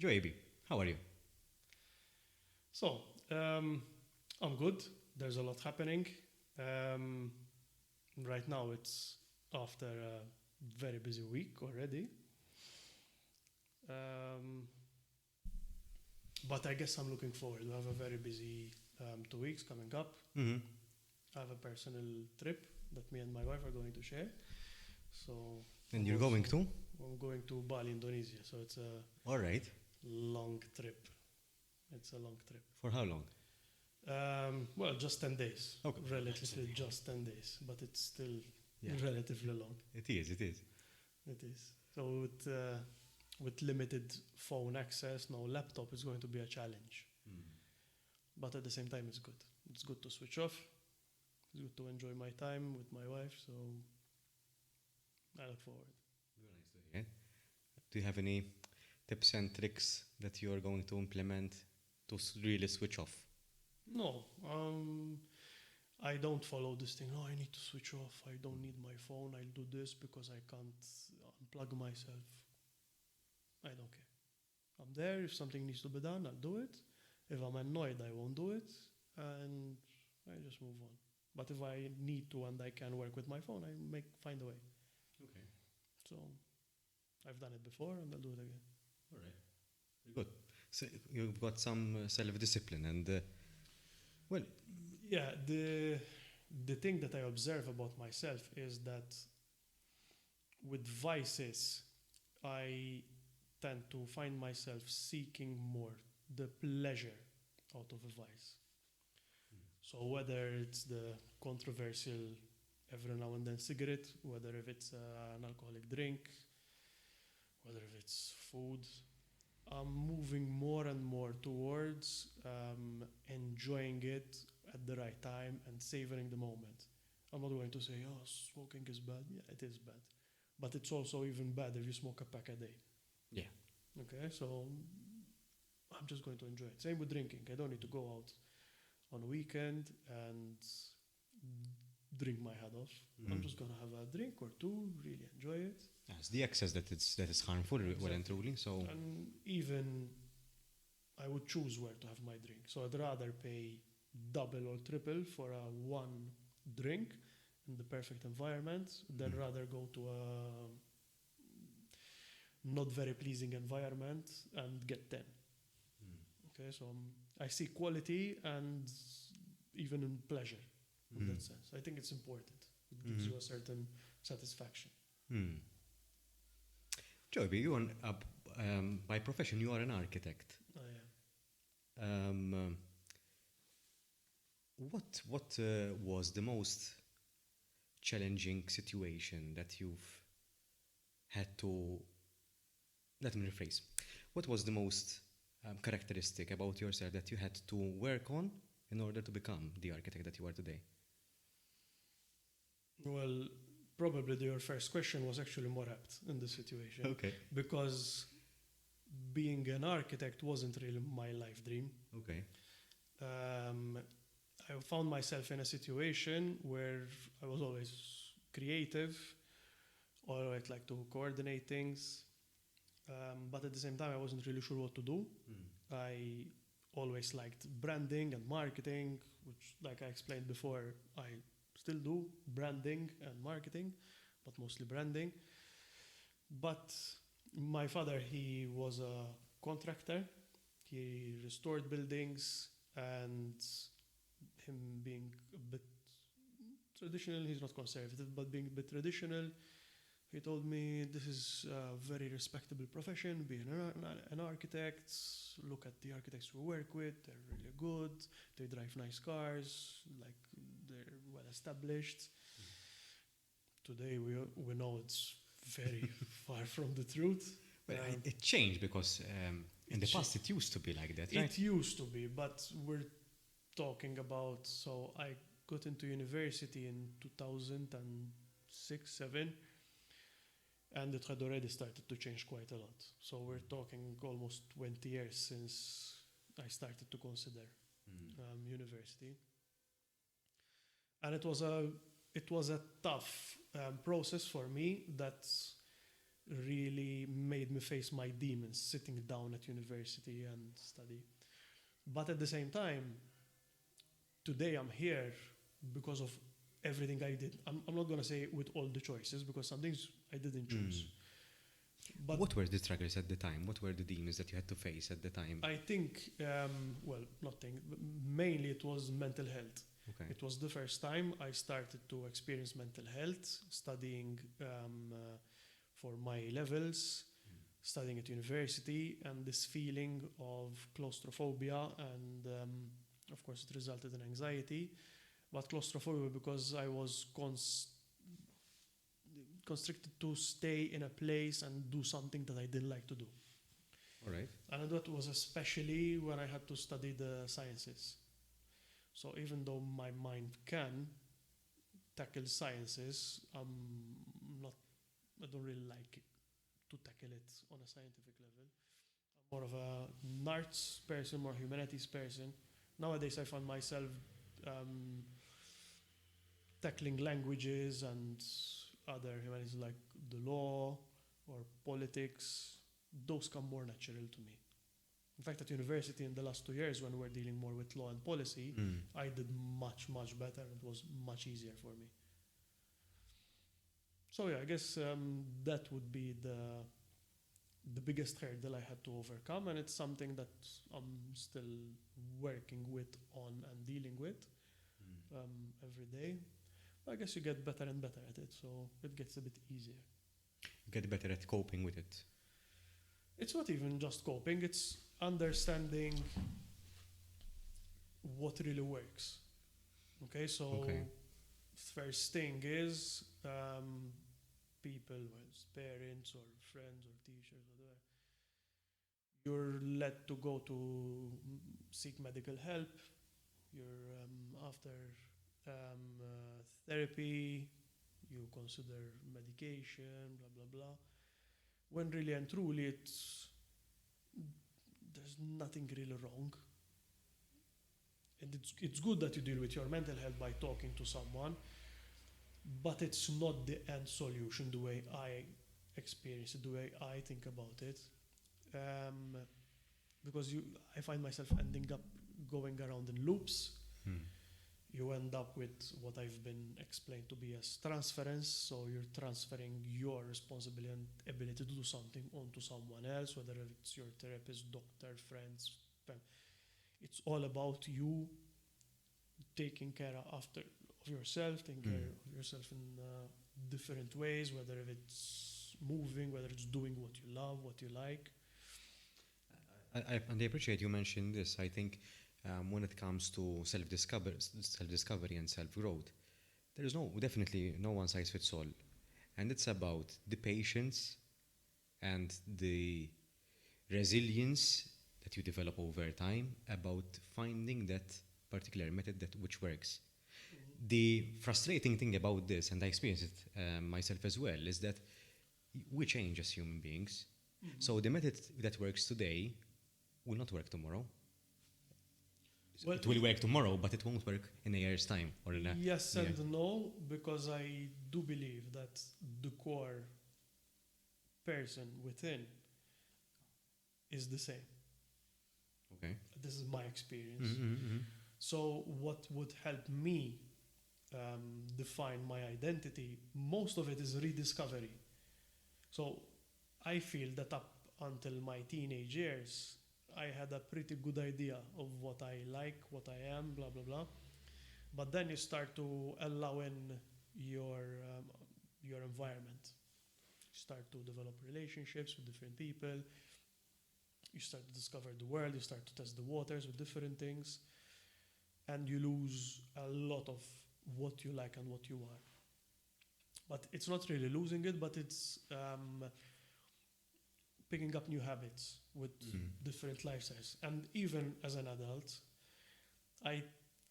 Joeaby, how are you? So, I'm good. There's a lot happening. Right now, it's after a very busy week already. But I guess I'm looking forward. We have a very busy 2 weeks coming up. Mm-hmm. I have a personal trip that me and my wife are going to share. So, And you're going to? I'm going to Bali, Indonesia. So it's a All right. long trip. It's a long trip. For how long? Well, just 10 days. Okay. Relatively just 10 days, but it's still Yeah. relatively long. It is. It is. So with limited phone access, no laptop, is going to be a challenge. But at the same time, it's good. It's good to switch off. It's good to enjoy my time with my wife. So I look forward. Very nice to hear. Do you have any tips and tricks that you are going to implement to really switch off? No, I don't follow this thing. No, I need to switch off. I don't need my phone. I'll do this because I can't unplug myself. I don't care. I'm there. If something needs to be done, I'll do it. If I'm annoyed, I won't do it. And I just move on. But if I need to and I can work with my phone, I find a way. Okay. So I've done it before and I'll do it again. All right. Very good. So you've got some self-discipline and, well... Yeah, the thing that I observe about myself is that with vices, I tend to find myself seeking more the pleasure out of a vice. So whether it's the controversial every now and then cigarette, whether if it's an alcoholic drink, whether if it's food, I'm moving more and more towards enjoying it at the right time and savoring the moment. I'm not going to say, oh, smoking is bad. Yeah, it is bad. But it's also even bad if you smoke a pack a day. Yeah. Okay, so I'm just going to enjoy it. Same with drinking. I don't need to go out on a weekend and drink my head off. I'm just going to have a drink or two, really enjoy it. It's the excess that is harmful, Exactly. well and truly. So And even I would choose where to have my drink. So I'd rather pay double or triple for a one drink in the perfect environment than rather go to a not very pleasing environment and get 10. Okay, so I see quality and even in pleasure in that sense. I think it's important. It gives you a certain satisfaction. Joeaby, you are by profession you are an architect. I am. What was the most challenging situation that you've had to... Let me rephrase. What was the most characteristic about yourself that you had to work on in order to become the architect that you are today? Well, probably your first question was actually more apt in this situation. Okay. Because being an architect wasn't really my life dream. Okay. I found myself in a situation where I was always creative, always like to coordinate things, but at the same time I wasn't really sure what to do. I always liked branding and marketing, which, like I explained before, I still do branding and marketing, but mostly branding. But my father, he was a contractor. He restored buildings, and him being a bit traditional, he's not conservative, but being a bit traditional, he told me, this is a very respectable profession, be an architect, look at the architects we work with, they're really good, they drive nice cars, like they're well established. Today we know it's very far from the truth. But it changed because in the past it used to be like that, right? It used to be, but we're talking about, so I got into university in 2006-07, and it had already started to change quite a lot. So we're talking almost 20 years since I started to consider university. And it was a tough process for me that really made me face my demons sitting down at university and study. But at the same time, today I'm here because of everything I did. I'm not going to say with all the choices, because some things I didn't choose. But what were the struggles at the time? What were the demons that you had to face at the time? I think, mainly it was mental health. Okay. It was the first time I started to experience mental health, studying for my levels, studying at university, and this feeling of claustrophobia, and of course it resulted in anxiety. But claustrophobia because I was constricted to stay in a place and do something that I didn't like to do. All right. And that was especially when I had to study the sciences. So even though my mind can tackle sciences, I don't really like it, to tackle it on a scientific level. I'm more of a arts person, more humanities person. Nowadays I find myself tackling languages and other humanities like the law or politics. Those come more natural to me. In fact, at university in the last 2 years, when we're dealing more with law and policy, I did much, much better. It was much easier for me. So yeah, I guess that would be the biggest hurdle I had to overcome, and it's something that I'm still working with on and dealing with every day. I guess you get better and better at it, so it gets a bit easier. You get better at coping with it. It's not even just coping, it's understanding what really works. Okay, so first thing is people, whether it's parents or friends or teachers or whatever, you're led to go to seek medical help. You're after therapy, you consider medication, blah blah blah. When really and truly there's nothing really wrong. And it's good that you deal with your mental health by talking to someone, but it's not the end solution the way I experience it, the way I think about it. Because I find myself ending up going around in loops. You end up with what I've been explained to be as transference. So you're transferring your responsibility and ability to do something onto someone else, whether it's your therapist, doctor, friends. It's all about you taking care of yourself, taking care of yourself in different ways, whether it's moving, whether it's doing what you love, what you like. And I appreciate you mentioned this. I think when it comes to self-discovery and self-growth, there is definitely no one size fits all. And it's about the patience and the resilience that you develop over time, about finding that particular method which works. The frustrating thing about this, and I experienced it myself as well, is that we change as human beings. So the method that works today will not work tomorrow. Well, it will work tomorrow, but it won't work in a year's time. Or in a yes and no, because I do believe that the core person within is the same. Okay. This is my experience. So what would help me define my identity, most of it is rediscovery. So I feel that up until my teenage years, I had a pretty good idea of what I like, what I am, blah, blah, blah. But then you start to allow in your environment. You start to develop relationships with different people. You start to discover the world. You start to test the waters with different things. And you lose a lot of what you like and what you are. But it's not really losing it, but it's picking up new habits with different lifestyles. And even as an adult, I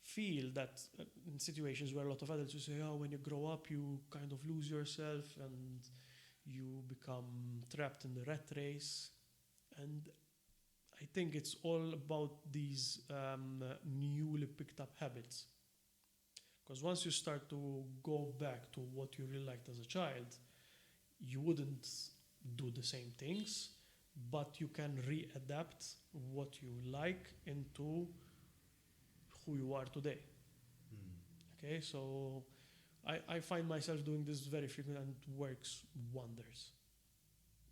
feel that in situations where a lot of adults will say, oh, when you grow up, you kind of lose yourself and you become trapped in the rat race. And I think it's all about these newly picked up habits. Because once you start to go back to what you really liked as a child, you wouldn't do the same things, but you can readapt what you like into who you are today. Okay, so I find myself doing this very frequently, and it works wonders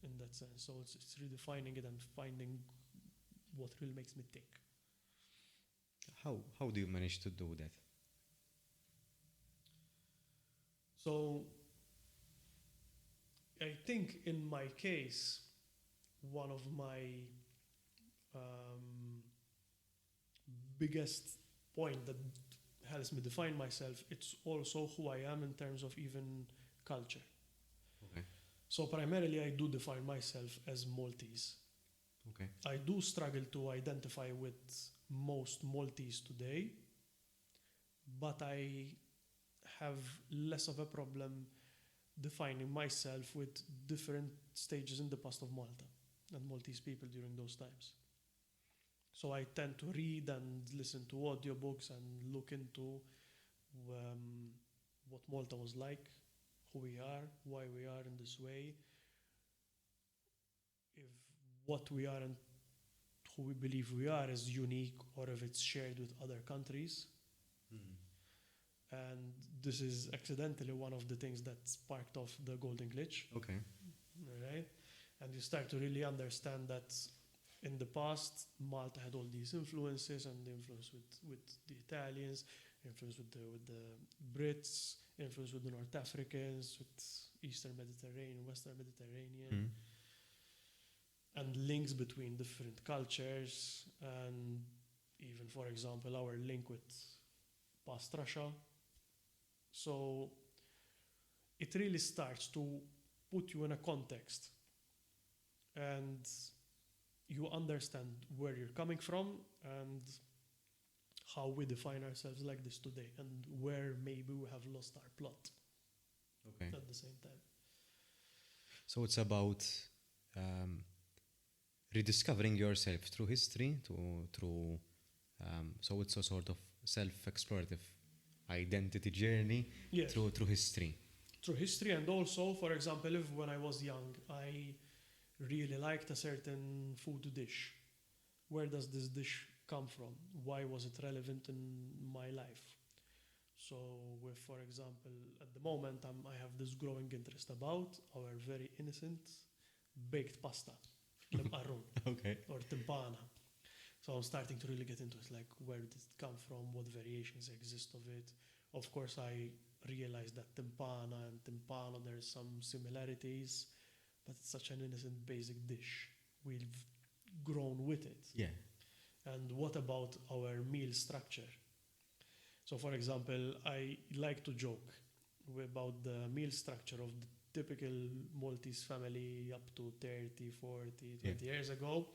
in that sense. So it's redefining it and finding what really makes me tick. How do you manage to do that? So I think in my case, one of my biggest point that helps me define myself, it's also who I am in terms of even culture. Okay. So primarily I do define myself as Maltese. Okay. I do struggle to identify with most Maltese today, but I have less of a problem defining myself with different stages in the past of Malta and Maltese people during those times. So I tend to read and listen to audiobooks and look into what Malta was like, who we are, why we are in this way, if what we are and who we believe we are is unique or if it's shared with other countries. And this is accidentally one of the things that sparked off the Golden Glitch. Okay. Right? And you start to really understand that in the past, Malta had all these influences, and the influence with the Italians, influence with the Brits, influence with the North Africans, with Eastern Mediterranean, Western Mediterranean, and links between different cultures, and even, for example, our link with past Russia. So it really starts to put you in a context, and you understand where you're coming from and how we define ourselves like this today, and where maybe we have lost our plot. Okay. At the same time. So it's about rediscovering yourself through history, so it's a sort of self-explorative identity journey. Yes. through history. Through history, and also, for example, if when I was young, I really liked a certain food dish. Where does this dish come from? Why was it relevant in my life? So, with, for example, at the moment, I have this growing interest about our very innocent baked pasta, l'mqarrun, Okay. or timpana. So I'm starting to really get into it, like where did it come from, what variations exist of it. Of course, I realized that timpana and timpano, there's some similarities, but it's such an innocent, basic dish. We've grown with it. Yeah. And what about our meal structure? So, for example, I like to joke about the meal structure of the typical Maltese family up to 30, 40, 20 years ago,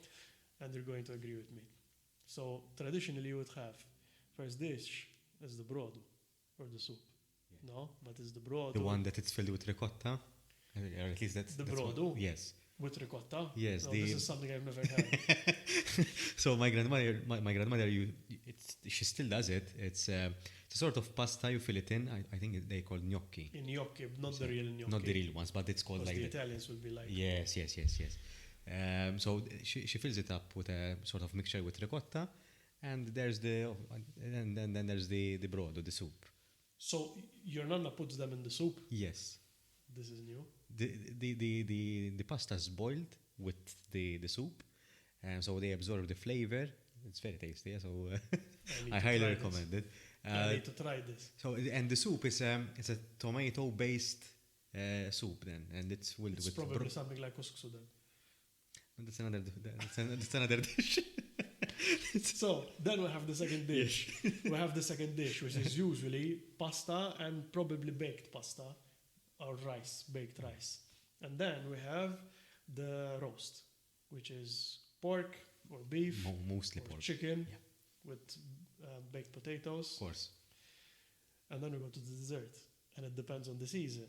and you're going to agree with me. So, traditionally, you would have first dish is the brodo, or the soup. No? But it's the brodo. The one that it's filled with ricotta? Or at least that's... The that's brodo? what, yes. With ricotta? Yes. No, this is something I've never had. So my grandmother, she still does it. It's a sort of pasta. You fill it in. I think they call gnocchi. In gnocchi, not the real gnocchi. Not the real ones, but it's called like the that. Italians will be like. Yes. So she fills it up with a sort of mixture with ricotta, and there's then there's the brodo, the soup. So your nonna puts them in the soup? Yes. This is new. The pasta is boiled with the soup, and so they absorb the flavor. It's very tasty. Yeah, so I highly recommend it. I need to try this. So and the soup is it's a tomato-based soup then, and it's filled It's with probably something like couscous then. That's another dish. So then we have the second dish. We have the second dish, which is usually pasta and probably baked pasta or rice, baked rice. And then we have the roast, which is pork or beef, mostly or pork, chicken, with baked potatoes. of course. And then we go to the dessert, and it depends on the season.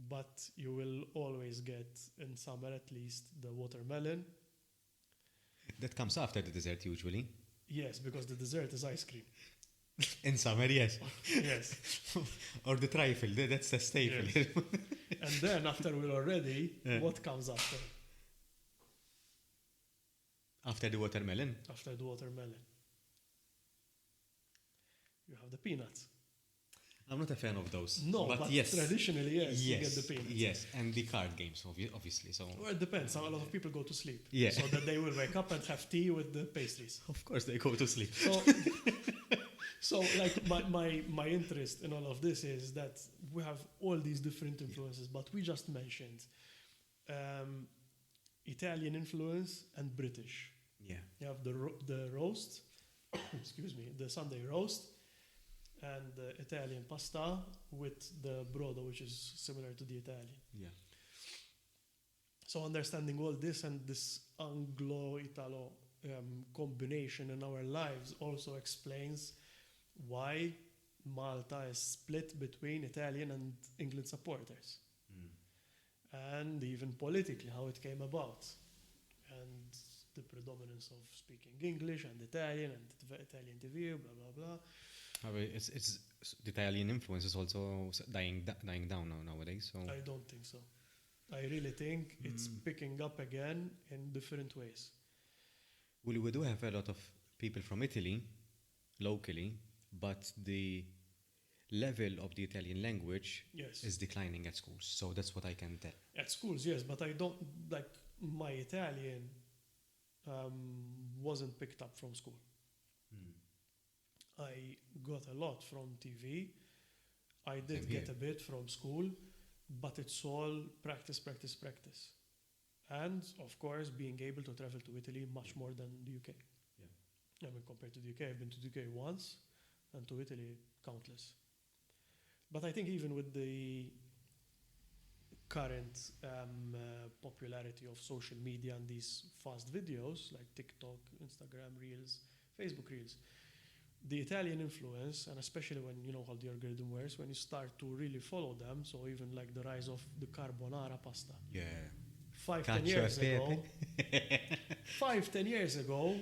But you will always get, in summer at least, the watermelon. That comes after the dessert usually. Yes, because the dessert is ice cream. In summer, yes. Yes. Or the trifle, that's a staple. Yes. And then after we're all ready, Yeah. what comes after? After the watermelon. After the watermelon. You have the peanuts. I'm not a fan of those. No, but yes. traditionally, yes, you Yes, get the peanuts. yes, and the card games, obviously. So Well, it depends. A lot of people go to sleep. Yeah. So that they will wake up and have tea with the pastries. of course they go to sleep. So like my interest in all of this is that we have all these different influences, but we just mentioned Italian influence and British. Yeah. You have the roast, excuse me, the Sunday roast, and the Italian pasta with the brodo, which is similar to the Italian. Yeah. So understanding all this and this Anglo-Italo combination in our lives also explains why Malta is split between Italian and England supporters. And even politically, how it came about. And the predominance of speaking English and Italian and Italian TV, blah, blah, blah. It's the Italian influence is also dying down nowadays. So I don't think so. I really think it's picking up again in different ways. well, we do have a lot of people from Italy locally, but the level of the Italian language Yes. is declining at schools. So that's what I can tell. At schools, yes, but I don't, like, my Italian wasn't picked up from school. I got a lot from TV. I did Same get here. a bit from school, but it's all practice, practice, practice. And, of course, being able to travel to Italy much more than the UK. Yeah. I mean, compared to the UK, I've been to the UK once, and to Italy, countless. But I think even with the current popularity of social media and these fast videos like TikTok, Instagram Reels, Facebook Reels, the Italian influence, and especially when you know how the algorithm works, when you start to really follow them, so even like the rise of the carbonara pasta. Yeah. 5-10 years ago, 5-10 years ago,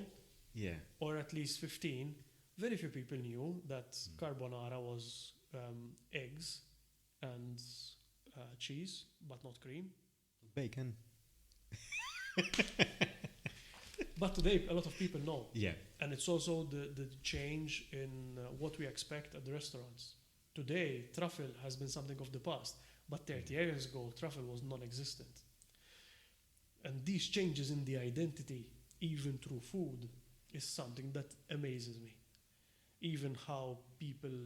Yeah. or at least 15, very few people knew that carbonara was eggs and cheese, but not cream. Bacon. But today, a lot of people know. Yeah. And it's also the change in what we expect at the restaurants. Today, truffle has been something of the past, but 30 years ago, truffle was non-existent. And these changes in the identity, even through food, is something that amazes me. Even how people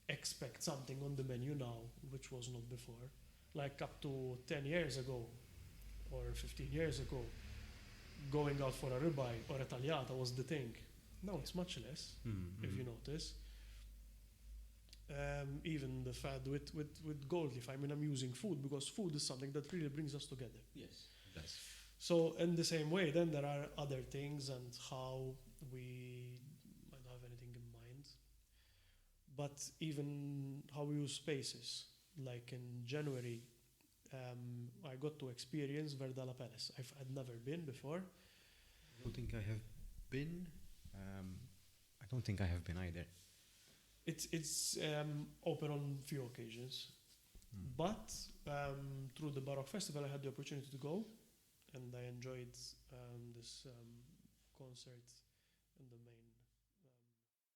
expect something on the menu now, which was not before. Like up to 10 years ago, or 15 years ago, going out for a ribeye or a tagliata was the thing. Now it's much less, if you notice. Even the fact with gold leaf, I mean, I'm using food because food is something that really brings us together. Yes. It does. So in the same way, then there are other things and how we, I don't have anything in mind, but even how we use spaces. Like in January, I got to experience Verdala Palace. I'd never been before. I don't think I have been. I don't think I have been either. It's open on few occasions, but through the Baroque Festival, I had the opportunity to go, and I enjoyed this concert in the main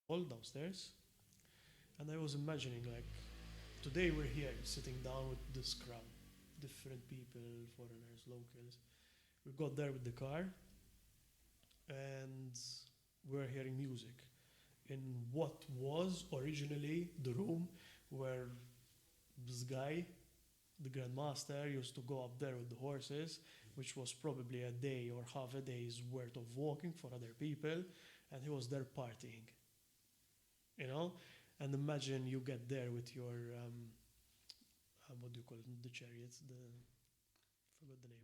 hall downstairs. And I was imagining, like, today we're here sitting down with this crowd, different people, foreigners, locals. We got there with the car, and we're hearing music in what was originally the room where this guy, the Grand Master, used to go up there with the horses, which was probably a day or half a day's worth of walking for other people, and he was there partying. You know? And imagine you get there with your, what do you call it, the chariots, forgot the name,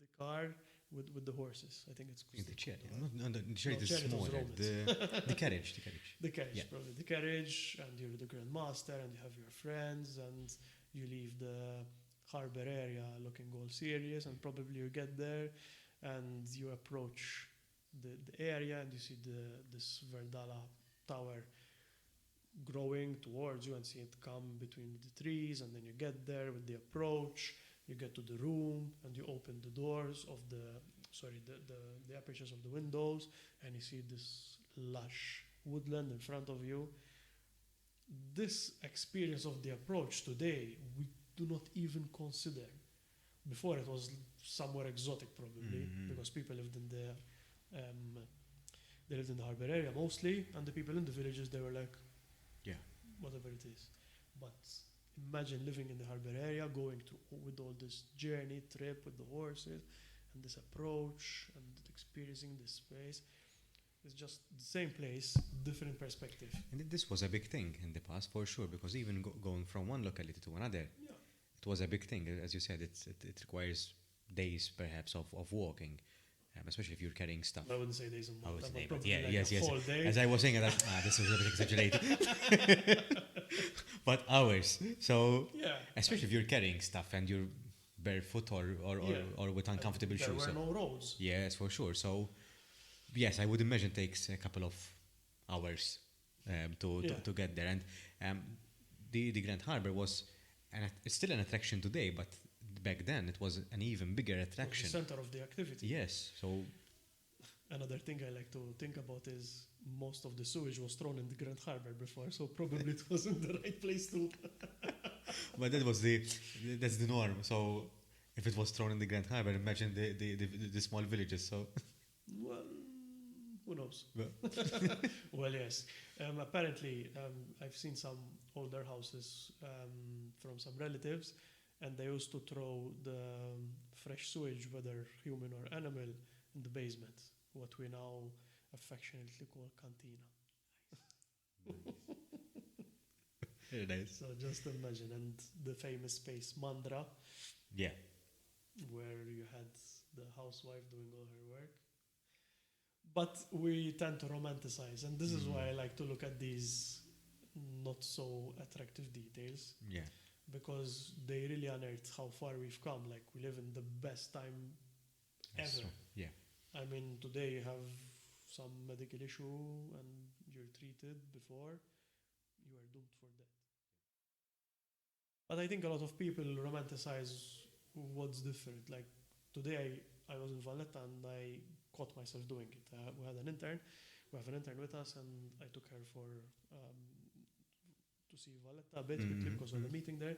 the car with the horses. I think it's called The chariot. The chariot is chariot was smaller. Romans. The carriage. The carriage. The carriage, Yeah. probably. The carriage, and you're the Grand Master, and you have your friends, and you leave the harbor area looking all serious, and probably you get there, and you approach the area, and you see this Verdala tower growing towards you and see it come between the trees, and then you get there with the approach, you get to the room and you open the doors of the apertures of the windows, and you see this lush woodland in front of you. This experience of the approach today we do not even consider. Before it was somewhere exotic probably, because people lived in the harbour area mostly, and the people in the villages, they were like, Yeah. whatever it is. But imagine living in the harbour area, going through with all this journey trip with the horses and this approach and experiencing this space. It's just the same place, different perspective. And this was a big thing in the past, for sure, because even going from one locality to another, Yeah. it was a big thing. As you said, it requires days, perhaps, of walking, especially if you're carrying stuff. I wouldn't say days and I would months, say, but but probably yeah, like yes, a yes. whole day. As I was saying, this was a bit exaggerated. But hours. So, Yeah. especially if you're carrying stuff and you're barefoot or with uncomfortable There shoes. were no roads. Yes, for sure. So, yes, I would imagine it takes a couple of hours to get there. And the Grand Harbour was, it's still an attraction today, but back then it was an even bigger It was attraction. the center of the activity. Yes, so Another thing I like to think about is most of the sewage was thrown in the Grand Harbour before, so probably it wasn't the right place to. but that's the norm. So if it was thrown in the Grand Harbour, imagine the small villages. So Well, who knows? Well. Well, yes. Apparently, I've seen some older houses from some relatives, and they used to throw the fresh sewage, whether human or animal, in the basement, what we now affectionately call cantina. very nice. So just imagine, and the famous space Mandra, Yeah, where you had the housewife doing all her work. But we tend to romanticize, and this is why I like to look at these not so attractive details, yeah, because they really unearth how far we've come. Like, we live in the best time that's ever. true. Yeah, I mean, today you have some medical issue and you're treated before, you are doomed for death. But I think a lot of people romanticize what's different. Like, today I was in Valletta and I caught myself doing it. We have an intern with us, and I took her to see Valletta a bit quickly because of the meeting there.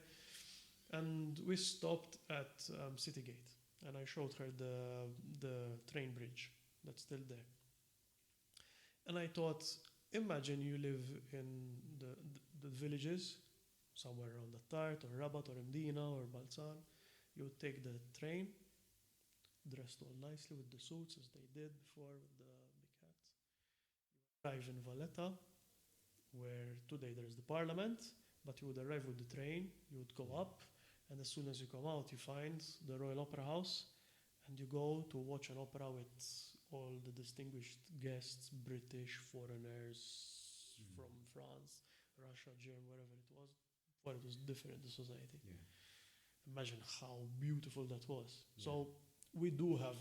And we stopped at Citygate, and I showed her the train bridge that's still there. And I thought, imagine you live in the villages, somewhere around the Tart or Rabat or Mdina or Balsan. You would take the train, dressed all nicely with the suits as they did before with the big hats. You arrive in Valletta, where today there is the parliament, but you would arrive with the train, you would go up, and as soon as you come out, you find the Royal Opera House, and you go to watch an opera with all the distinguished guests, British, foreigners from France, Russia, Germany, wherever it was. Well, it was different, the society. yeah. Imagine how beautiful that was. So we do have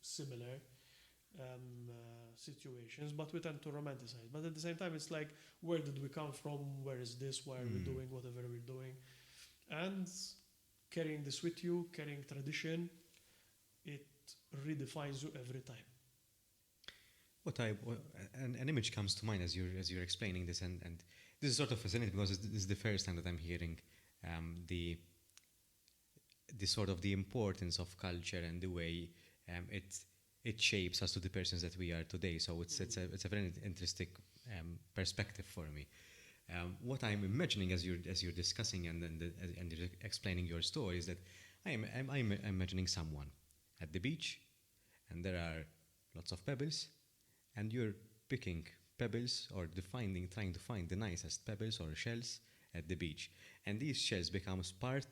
similar situations, but we tend to romanticize. But at the same time, it's like, where did we come from? Where is this? Why are we doing whatever we're doing? And carrying this with you, carrying tradition, it redefines you every time. An image comes to mind as you're explaining this, and this is sort of fascinating because this is the first time that I'm hearing the sort of the importance of culture and the way it shapes us to the persons that we are today. So it's a very interesting perspective for me. What I'm imagining as you're discussing and you're explaining your story is that I'm imagining someone at the beach, and there are lots of pebbles, and you're picking pebbles or trying to find the nicest pebbles or shells at the beach, and these shells becomes part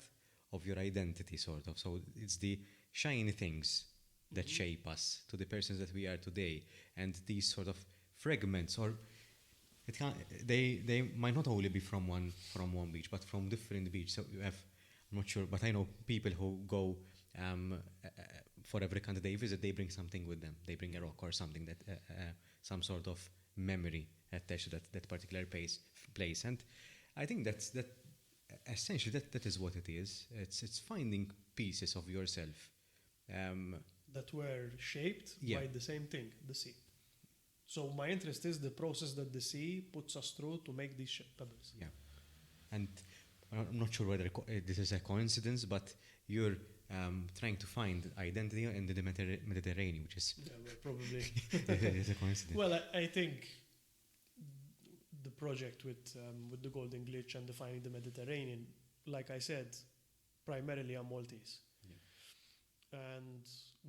of your identity, sort of. So it's the shiny things that shape us to the persons that we are today, and these sort of fragments, or they might not only be from one beach, but from different beaches. So you have, I'm not sure, but I know people who go for every country they visit, they bring something with them. They bring a rock or something that some sort of memory attached to that particular place. And I think that essentially that is what it is. It's finding pieces of yourself. That were shaped Yeah. by the same thing, the sea. So my interest is the process that the sea puts us through to make these pebbles. Yeah. And I'm not sure whether this is a coincidence, but you're trying to find identity in the Mediterranean, which is Yeah, well, probably. it is a coincidence. Well, I think the project with the Golden Glitch and defining the Mediterranean, like I said, primarily I'm Maltese. Yeah. And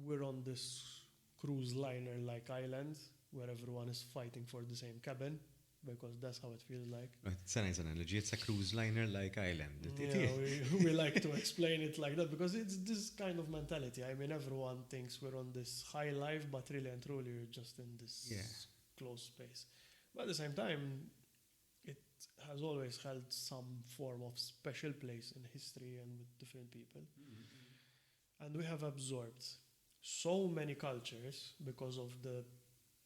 we're on this cruise liner-like island where everyone is fighting for the same cabin, because that's how it feels like. It's a nice analogy. It's a cruise liner like island. Yeah, we like to explain it like that because it's this kind of mentality. I mean, everyone thinks we're on this high life, but really and truly we're just in this close space. But at the same time, it has always held some form of special place in history and with different people. And we have absorbed so many cultures because of the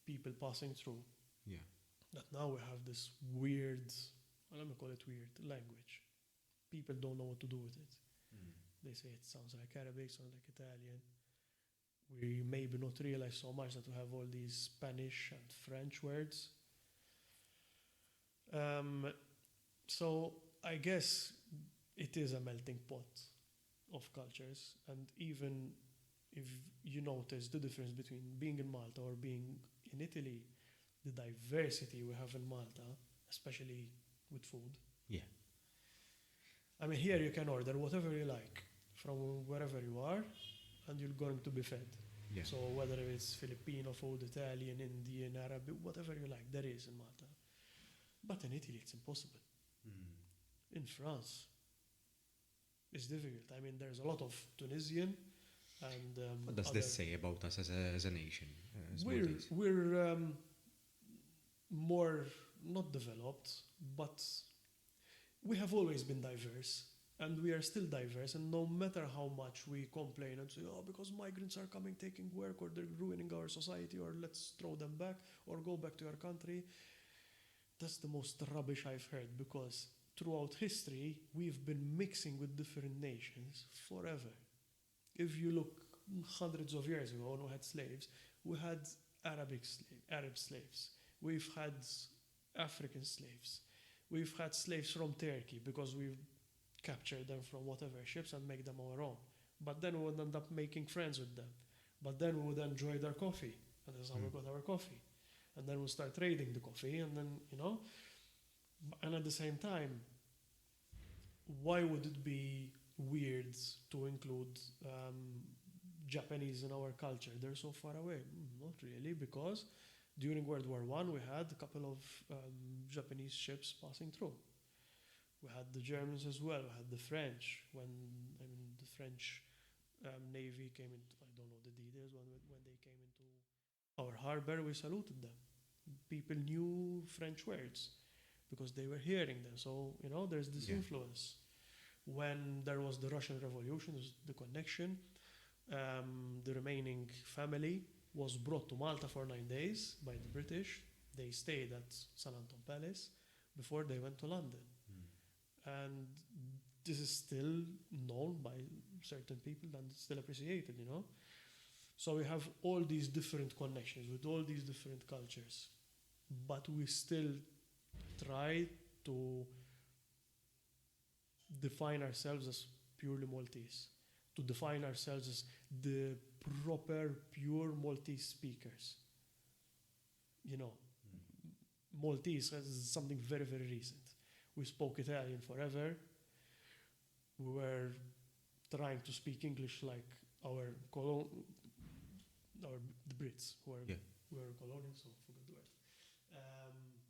people passing through. Yeah. That now we have this weird, let me call it weird, language. People don't know what to do with it. They say it sounds like Arabic, sounds like Italian. We maybe not realize so much that we have all these Spanish and French words. So I guess it is a melting pot of cultures, and even if you notice the difference between being in Malta or being in Italy, the diversity we have in Malta, especially with food. Yeah. I mean, here you can order whatever you like from wherever you are, and you're going to be fed. Yeah. So whether it's Filipino food, Italian, Indian, Arabic, whatever you like, there is in Malta. But in Italy, it's impossible. In France, it's difficult. I mean, there's a lot of Tunisian and What does this say about us as a nation? As we're Maltese? we're more not developed, but we have always been diverse, and we are still diverse. And no matter how much we complain and say, "Oh, because migrants are coming, taking work, or they're ruining our society, or let's throw them back, or go back to our country," that's the most rubbish I've heard. Because throughout history, we've been mixing with different nations forever. If you look hundreds of years ago when we had slaves, we had Arab slaves. We've had African slaves. We've had slaves from Turkey because we've captured them from whatever ships and make them our own. But then we would end up making friends with them. But then we would enjoy their coffee. And that's how we got our coffee. And then we'll start trading the coffee, and then, And at the same time, why would it be weird to include Japanese in our culture? They're so far away. Not really, because during World War I, we had a couple of Japanese ships passing through. We had the Germans as well. We had the French. When the French Navy came into, I don't know the details, when they came into our harbor, we saluted them. People knew French words because they were hearing them. So, there's this influence. When there was the Russian Revolution, the connection, the remaining family was brought to Malta for 9 days by the British. They stayed at St. Anton Palace before they went to London. And this is still known by certain people and still appreciated, So we have all these different connections with all these different cultures. But we still try to define ourselves as purely Maltese, to define ourselves as the proper, pure Maltese speakers. Maltese is something very, very recent. We spoke Italian forever. We were trying to speak English like the Brits who were colonial, so I forgot the word.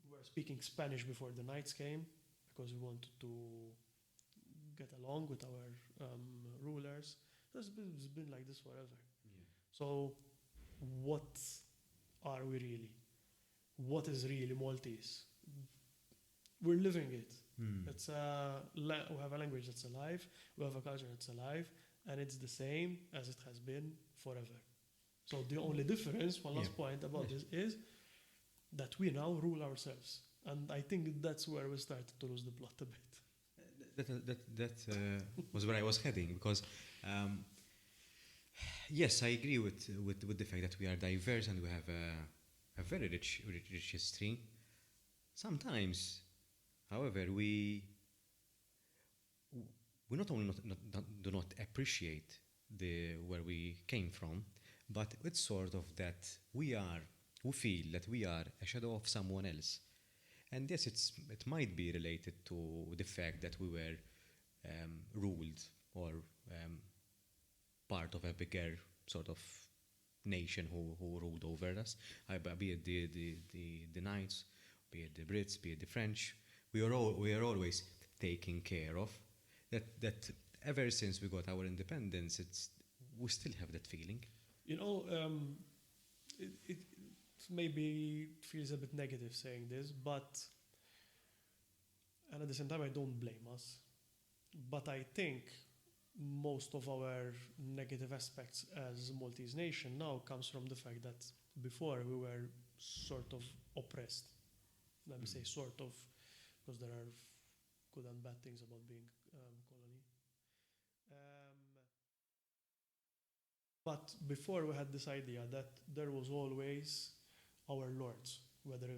We were speaking Spanish before the Knights came because we wanted to get along with our rulers. It's been like this forever. Yeah. So what are we really? What is really Maltese? We're living it. It's we have a language that's alive, we have a culture that's alive, and it's the same as it has been forever. So the only difference, one last point about this is, that we now rule ourselves. And I think that's where we started to lose the plot a bit. That was where I was heading, because yes, I agree with the fact that we are diverse and we have a very rich history. Sometimes, however, we not only do not appreciate where we came from, but it's sort of that we feel that we are a shadow of someone else. And yes, it might be related to the fact that we were ruled or part of a bigger sort of nation who ruled over us, be it the Knights, be it the Brits, be it the French. We are always taken care of. That ever since we got our independence, we still have that feeling. You know, it maybe feels a bit negative saying this, and at the same time I don't blame us, but I think most of our negative aspects as a Maltese nation now comes from the fact that before we were sort of oppressed. Let me say sort of, because there are good and bad things about being colony. But before we had this idea that there was always our lords, whether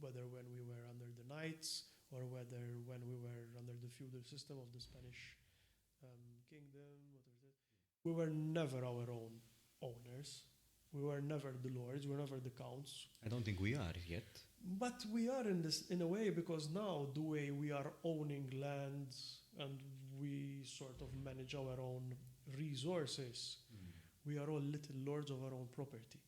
when we were under the Knights or whether when we were under the feudal system of the Spanish kingdom. We were never our own owners. We were never the lords. We were never the counts. I don't think we are yet. But we are in a way, because now the way we are owning lands and we sort of manage our own resources, we are all little lords of our own property.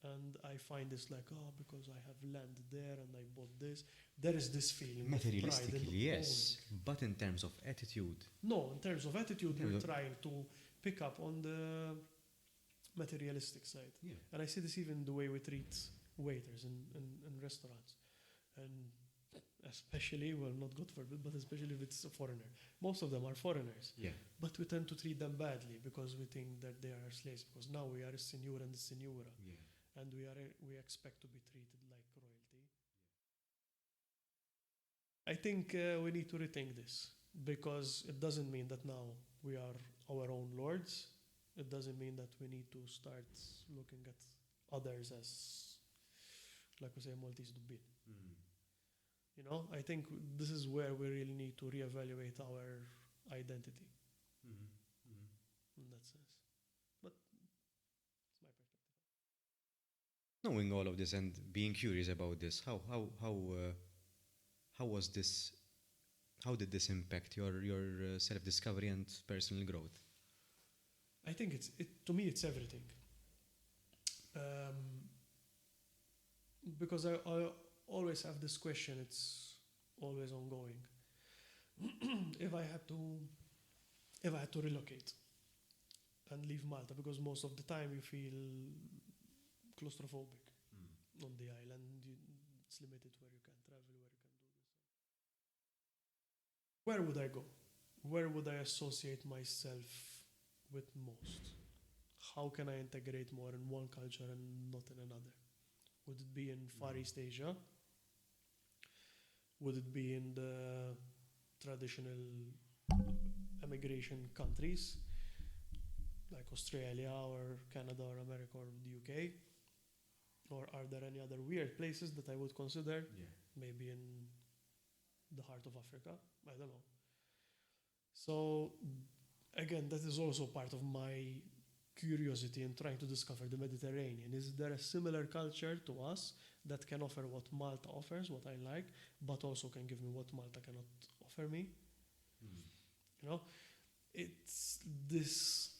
And I find this like, because I have land there and I bought this, there is this feeling. Materialistically, yes, but in terms of attitude. No, in terms of attitude, we're trying to pick up on the materialistic side. Yeah. And I see this even the way we treat waiters in restaurants. And especially, well, not God forbid, but especially if it's a foreigner. Most of them are foreigners. Yeah. But we tend to treat them badly because we think that they are slaves, because now we are a senor and a senora. Yeah. And we expect to be treated like royalty. I think we need to rethink this, because it doesn't mean that now we are our own lords. It doesn't mean that we need to start looking at others as, like we say, Maltese to be. You know, I think this is where we really need to reevaluate our identity in that sense. But it's my perspective. Knowing all of this and being curious about this, how was this? How did this impact your self-discovery and personal growth? I think to me it's everything. Because I always have this question. It's always ongoing. If I had to relocate and leave Malta, because most of the time you feel claustrophobic on the island. It's limited where you can travel, where you can do this. Where would I go? Where would I associate myself with most? How can I integrate more in one culture and not in another? Would it be in Far East Asia? Would it be in the traditional immigration countries like Australia or Canada or America or the UK? Or are there any other weird places that I would consider? Yeah. Maybe in the heart of Africa? I don't know. So, again, that is also part of my curiosity in trying to discover the Mediterranean. Is there a similar culture to us that can offer what Malta offers, what I like, but also can give me what Malta cannot offer me? You know, it's this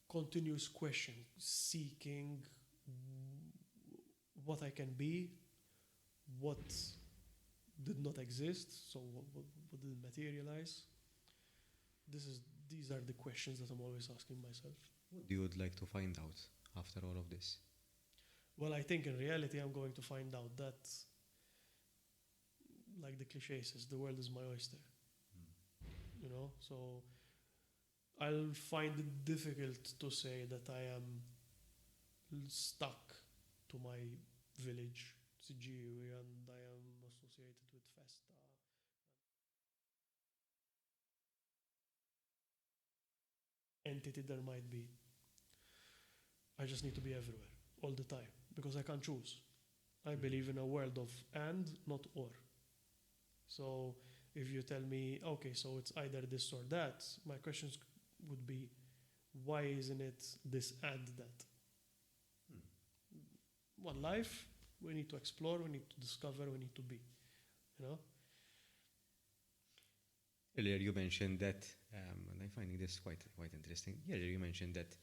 continuous question, seeking what I can be, what did not exist, so what didn't materialize. These are the questions that I'm always asking myself. What you would like to find out after all of this? Well, I think in reality I'm going to find out that, like the cliche says, the world is my oyster. You know, so I'll find it difficult to say that I am stuck to my village, Siġiwi, and I am associated with Festa. Entity there might be. I just need to be everywhere, all the time, because I can't choose. I believe in a world of and, not or. So if you tell me, okay, so it's either this or that, my questions would be, why isn't it this and that? One life, we need to explore, we need to discover, we need to be, you know? Earlier you mentioned that, and I'm finding this quite interesting. Earlier you mentioned that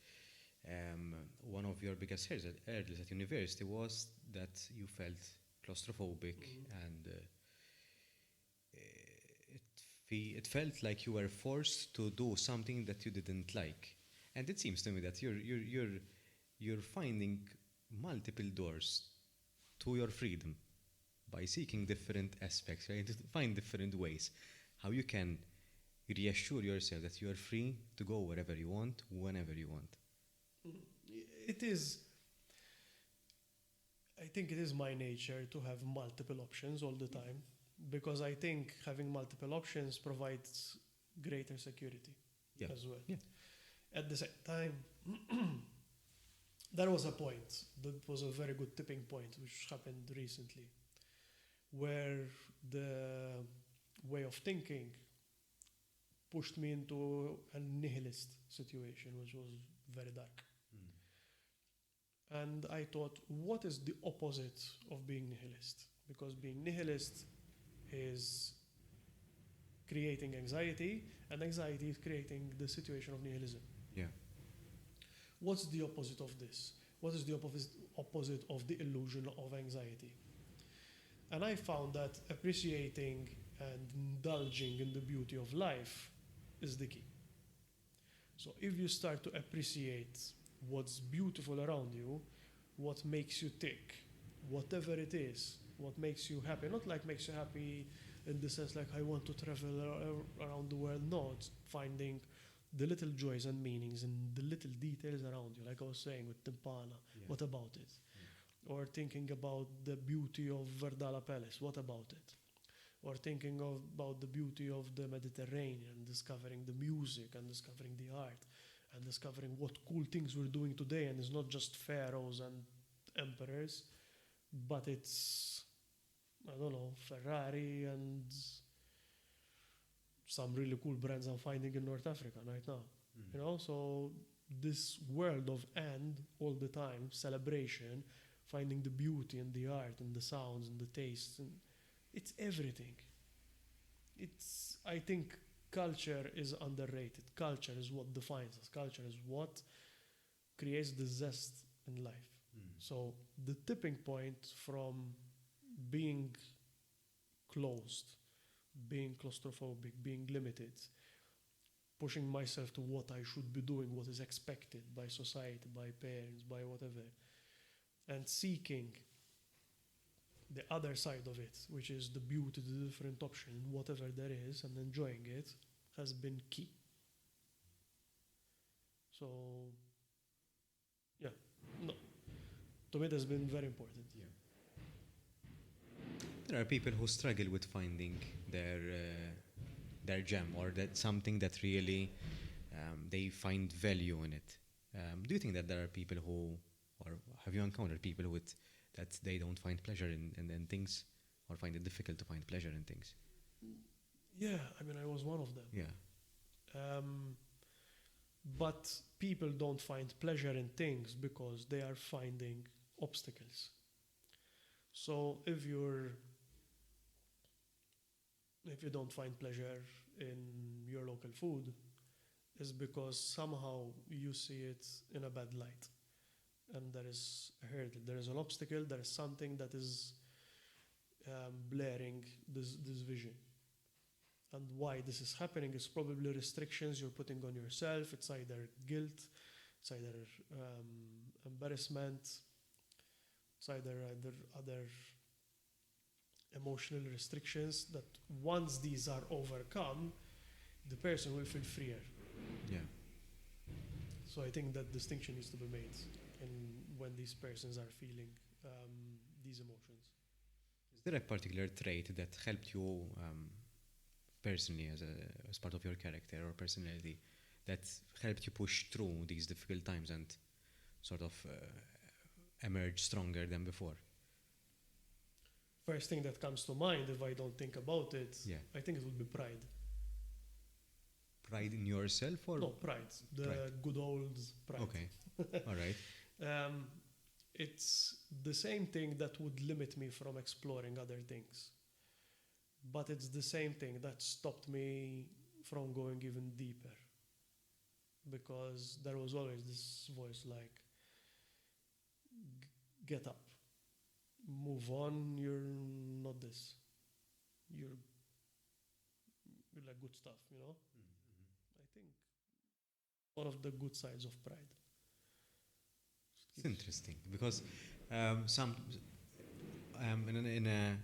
one of your biggest hurdles at university was that you felt claustrophobic, and it felt like you were forced to do something that you didn't like. And it seems to me that you're finding multiple doors to your freedom by seeking different aspects, right? To find different ways how you can reassure yourself that you are free to go wherever you want, whenever you want. It is, I think it is my nature to have multiple options all the time, because I think having multiple options provides greater security as well. Yeah. At the same time, there was a point, that was a very good tipping point, which happened recently, where the way of thinking pushed me into a nihilist situation, which was very dark. And I thought, what is the opposite of being nihilist? Because being nihilist is creating anxiety, and anxiety is creating the situation of nihilism. Yeah. What's the opposite of this? What is the opposite of the illusion of anxiety? And I found that appreciating and indulging in the beauty of life is the key. So if you start to appreciate what's beautiful around you, what makes you tick, whatever it is, what makes you happy, not like makes you happy in the sense like I want to travel around the world, no, it's finding the little joys and meanings in the little details around you, like I was saying with Timpana, what about it? Or thinking about the beauty of Verdala Palace, what about it? Or thinking about the beauty of the Mediterranean, discovering the music and discovering the art and discovering what cool things we're doing today, and it's not just pharaohs and emperors, but it's, I don't know, Ferrari and some really cool brands I'm finding in North Africa right now. You know, so this world of and all the time, celebration, finding the beauty and the art and the sounds and the tastes, and it's everything. It's, I think culture is underrated. Culture is what defines us. Culture is what creates the zest in life. So the tipping point from being closed, being claustrophobic, being limited, pushing myself to what I should be doing, what is expected by society, by parents, by whatever, and seeking the other side of it, which is the beauty, the different option, whatever there is, and enjoying it, has been key. So, yeah, no, to me, that's been very important. There are people who struggle with finding their gem, or that something that really they find value in it. Do you think that there are people who, or have you encountered people with that they don't find pleasure in things, or find it difficult to find pleasure in things? Yeah, I mean, I was one of them. Yeah. But people don't find pleasure in things because they are finding obstacles. So if you don't find pleasure in your local food, it's because somehow you see it in a bad light. And there is a hurdle, there is an obstacle, there is something that is blaring this vision. And why this is happening is probably restrictions you're putting on yourself. It's either guilt, it's either embarrassment, it's either other emotional restrictions that once these are overcome, the person will feel freer. Yeah. So I think that distinction needs to be made. when these persons are feeling these emotions. Is there a particular trait that helped you personally as part of your character or personality that helped you push through these difficult times and sort of emerge stronger than before? First thing that comes to mind, if I don't think about it, Yeah. I think it would be pride. Pride in yourself or? No, pride. The Pride. good old pride. Okay. All right. It's the same thing that would limit me from exploring other things. But it's the same thing that stopped me from going even deeper. Because there was always this voice like, get up, move on, you're not this. You're like good stuff, you know? I think one of the good sides of pride. It's interesting because in a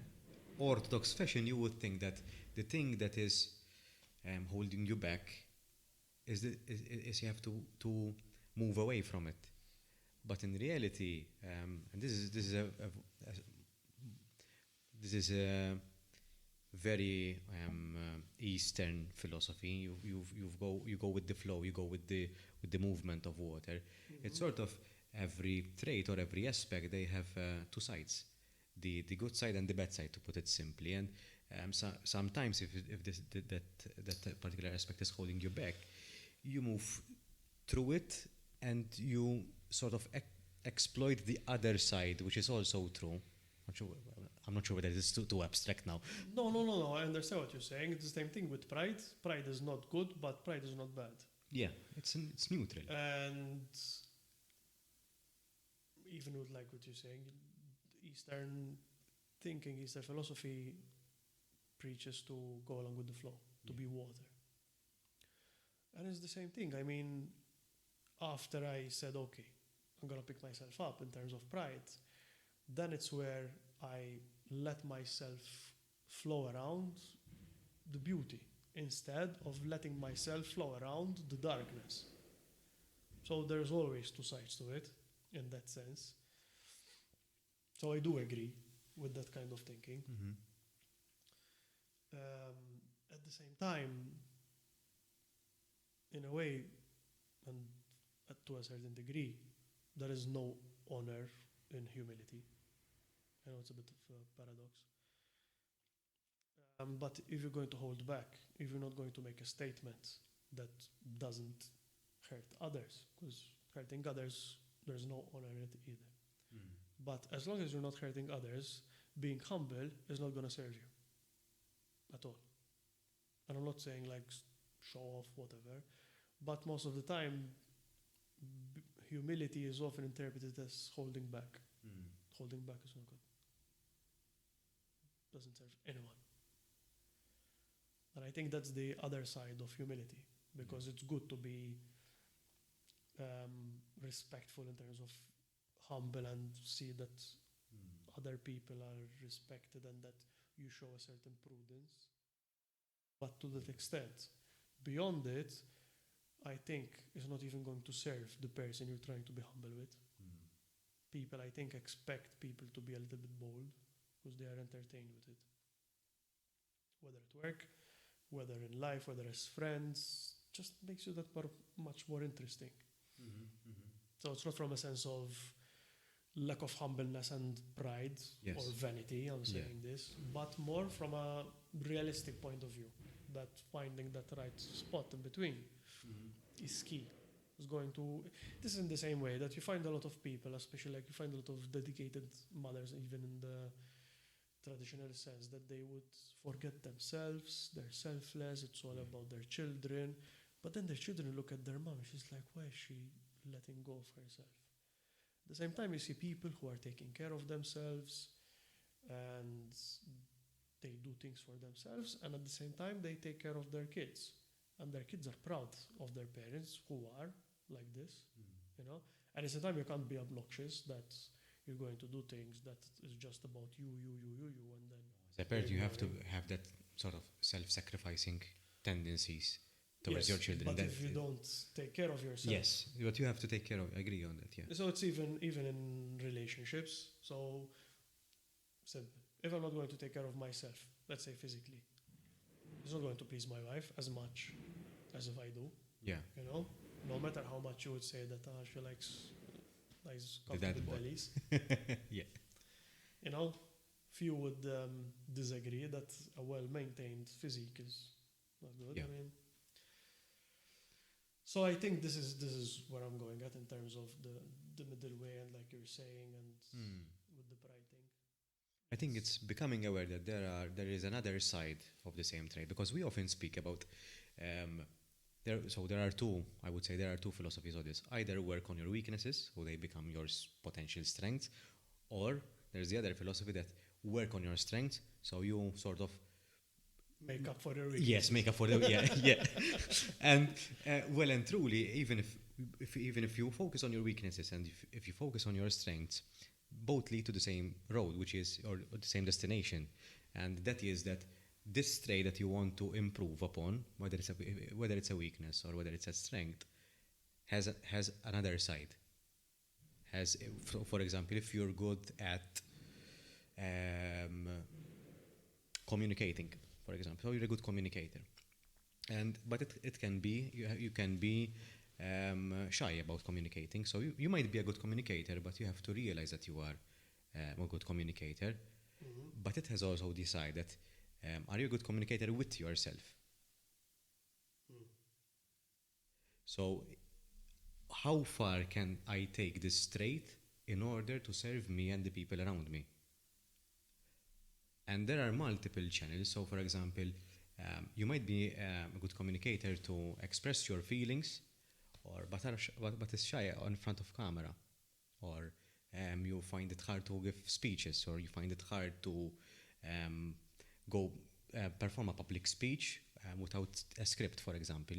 orthodox fashion, you would think that the thing that is holding you back is you have to move away from it. But in reality, and this is a very Eastern philosophy. You go with the flow. You go with the movement of water. Mm-hmm. It's sort of every trait or every aspect. They have two sides, the good side and the bad side, to put it simply. And sometimes if that particular aspect is holding you back, you move through it and you sort of exploit the other side, which is also true. I'm not sure whether it's too abstract now. No. I understand what you're saying. It's the same thing with pride. Pride is not good, but pride is not bad. Yeah, it's neutral. And even with like what you're saying, Eastern thinking, Eastern philosophy preaches to go along with the flow, to be water. And it's the same thing. I mean, after I said, okay, I'm going to pick myself up in terms of pride, then it's where I let myself flow around the beauty instead of letting myself flow around the darkness. So there's always two sides to it in that sense. So I do agree with that kind of thinking. Mm-hmm. At the same time, in a way, and to a certain degree, there is no honor in humility. I know it's a bit of a paradox. But if you're going to hold back, if you're not going to make a statement that doesn't hurt others, because hurting others, there's no honor in it either. Mm. But as long as you're not hurting others, being humble is not going to serve you at all. And I'm not saying like show off, whatever, but most of the time, humility is often interpreted as holding back. Mm. Holding back is not good. Doesn't serve anyone. And I think that's the other side of humility, because it's good to be respectful in terms of humble and see that other people are respected and that you show a certain prudence. But to that extent, beyond it, I think it's not even going to serve the person you're trying to be humble with. People, I think, expect people to be a little bit bold because they are entertained with it. Whether at work, whether in life, whether as friends, just makes you that much more interesting. Mm-hmm. Mm-hmm. So it's not from a sense of lack of humbleness and pride or vanity, I'm saying this, but more from a realistic point of view, that finding that right spot in between is key. It's going to, this is in the same way that you find a lot of people, especially like you find a lot of dedicated mothers, even in the traditional sense, that they would forget themselves, they're selfless, it's all about their children, but then their children look at their mom, she's like, why is she letting go of herself? At the same time, you see people who are taking care of themselves and they do things for themselves, and at the same time they take care of their kids, and their kids are proud of their parents who are like this, you know. And at the same time, you can't be obnoxious that you're going to do things that is just about you, and then as a parent, you have to have that sort of self-sacrificing tendencies towards your children. But if you don't take care of yourself. Yes, but you have to take care of. I agree on that. Yeah. So it's even in relationships. So simple. If I'm not going to take care of myself, let's say physically, it's not going to please my wife as much as if I do. Yeah. You know, no matter how much you would say that she likes nice The dad comfortable bod. bellies. Yeah. You know, few would disagree that a well-maintained physique is not good. Yeah. I mean, so I think this is where I'm going at in terms of the middle way and like you're saying and with the pride thing. I think it's becoming aware that there is another side of the same trait, because we often speak about there are two, I would say there are two philosophies of this. Either work on your weaknesses, so they become your potential strengths, or there's the other philosophy that work on your strengths, so you sort of Make up for your weaknesses. yes, make up for the yeah. And well and truly, even if you focus on your weaknesses and if you focus on your strengths, both lead to the same road, which is or the same destination, and that is that this trait that you want to improve upon, whether it's a weakness or whether it's a strength, has another side. For example, if you're good at communicating, for example, so you're a good communicator, but it can be you can be shy about communicating. So you might be a good communicator, but you have to realize that you are a good communicator. Mhm. But it has also the side that are you a good communicator with yourself? Mm. So how far can I take this trait in order to serve me and the people around me? And there are multiple channels. So for example, you might be a good communicator to express your feelings, but is shy in front of camera, or you find it hard to give speeches, or you find it hard to go perform a public speech without a script, for example.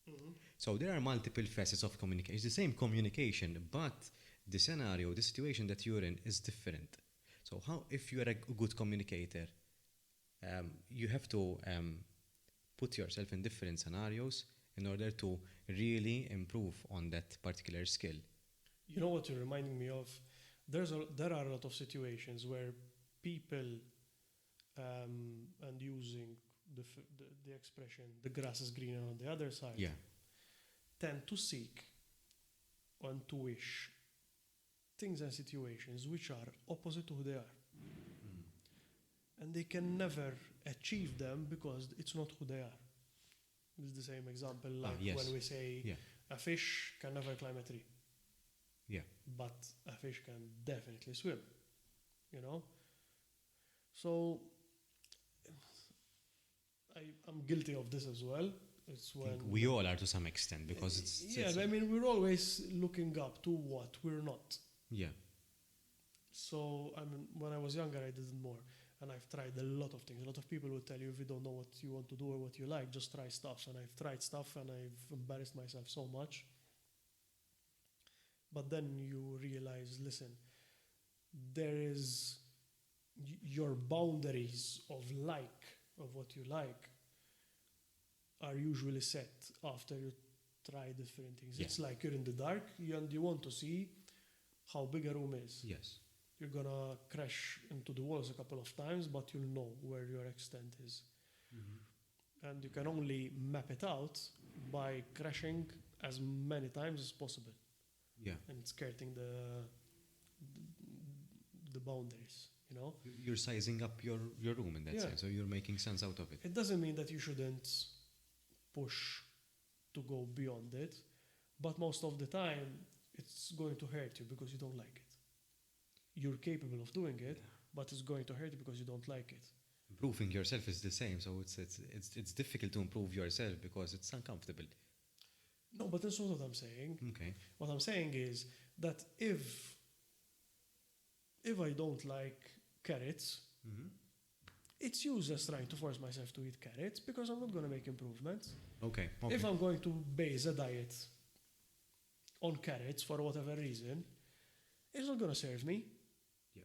Mhm. So there are multiple facets of communication. It's the same communication, but the scenario, the situation that you're in is different. So how, if you are a good communicator, you have to put yourself in different scenarios in order to really improve on that particular skill. You know what you're reminding me of? There are a lot of situations where people and using the expression "the grass is greener on the other side" Yeah, tend to seek and to wish things and situations which are opposite to who they are, and they can never achieve them because it's not who they are. It's the same example like yes. when we say Yeah. a fish can never climb a tree. Yeah. But a fish can definitely swim, you know? So I'm guilty of this as well. It's I when think we all are to some extent, because it's I mean, we're always looking up to what we're not. yeah. So I mean, when I was younger, I did it more, and I've tried a lot of things. A lot of people would tell you, if you don't know what you want to do or what you like, just try stuff. And I've tried stuff, and I've embarrassed myself so much. But then you realize, listen, there is your boundaries of what you like are usually set after you try different things. Yeah. It's like you're in the dark and you want to see how big a room is. Yes. You're gonna crash into the walls a couple of times, but you'll know where your extent is. And you can only map it out by crashing as many times as possible Yeah. and skirting the boundaries, you know? You're sizing up your room in that Yeah. sense, so you're making sense out of it. It doesn't mean that you shouldn't push to go beyond it, but most of the time it's going to hurt you because you don't like it. You're capable of doing it, but it's going to hurt you because you don't like it. Improving yourself is the same, so it's difficult to improve yourself because it's uncomfortable. No, but that's not what I'm saying. Okay. What I'm saying is that if I don't like carrots, it's useless trying to force myself to eat carrots because I'm not going to make improvements. Okay. If I'm going to base a diet on carrots for whatever reason, it's not going to serve me. Yeah.